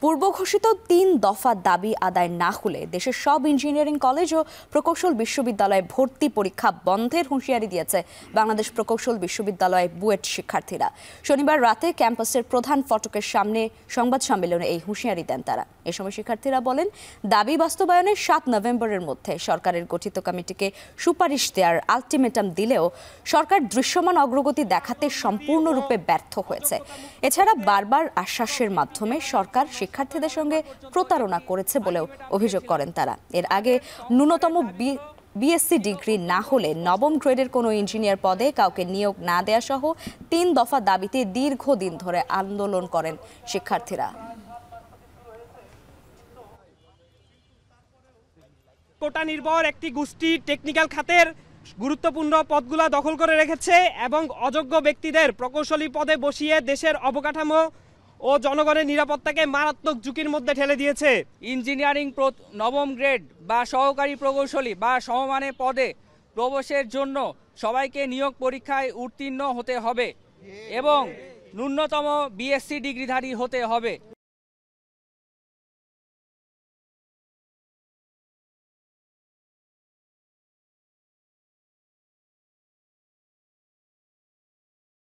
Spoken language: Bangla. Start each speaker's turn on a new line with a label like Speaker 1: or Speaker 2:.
Speaker 1: পূর্ব ঘোষিত ৩ দফা দাবি আদায় না হলে দেশের সব ইঞ্জিনিয়ারিং কলেজ ও প্রকৌশল বিশ্ববিদ্যালয়ে ভর্তি পরীক্ষা বন্ধের হুঁশিয়ারি দিয়েছে বাংলাদেশ প্রকৌশল বিশ্ববিদ্যালয় বুয়েট শিক্ষার্থীরা। শনিবার রাতে ক্যাম্পাসের প্রধান ফটকের সামনে সংবাদ সম্মেলনে এই হুঁশিয়ারি দেন তারা। এ সময় শিক্ষার্থীরা বলেন, দাবি বাস্তবায়নে ৭ নভেম্বরের মধ্যে সরকারের গঠিত কমিটিকে সুপারিশ দেওয়ার আলটিমেটাম দিলেও সরকার দৃশ্যমান অগ্রগতি দেখাতে সম্পূর্ণরূপে ব্যর্থ হয়েছে। এছাড়া বারবার আশ্বাসের মাধ্যমে সরকার শিক্ষার্থীদের সঙ্গে প্রতারণা করেছে বলেও অভিযোগ করেন তারা। এর আগে ন্যূনতম বিএসসি ডিগ্রি না হলে নবম গ্রেডের কোনো ইঞ্জিনিয়ার পদে কাউকে নিয়োগ না দেয়া সহ ৩ দফা দাবিতে দীর্ঘদিন ধরে আন্দোলন করেন শিক্ষার্থীরা।
Speaker 2: কোটা নির্ভর একটি গোষ্ঠী টেকনিক্যাল খাতের গুরুত্বপূর্ণ পদগুলো দখল করে রেখেছে এবং অযোগ্য ব্যক্তিদের প্রকৌশলী পদে বসিয়ে দেশের অবকাঠামো ও জনগণের নিরাপত্তাকে মারাত্মক ঝুঁকির মধ্যে ঠেলে দিয়েছে।
Speaker 3: ইঞ্জিনিয়ারিং নবম গ্রেড বা সহকারী প্রকৌশলী বা সমমানের পদে প্রবেশের জন্য সবাইকে নিয়োগ পরীক্ষায় উত্তীর্ণ হতে হবে এবং ন্যূনতম বিএসসি ডিগ্রিধারী হতে হবে।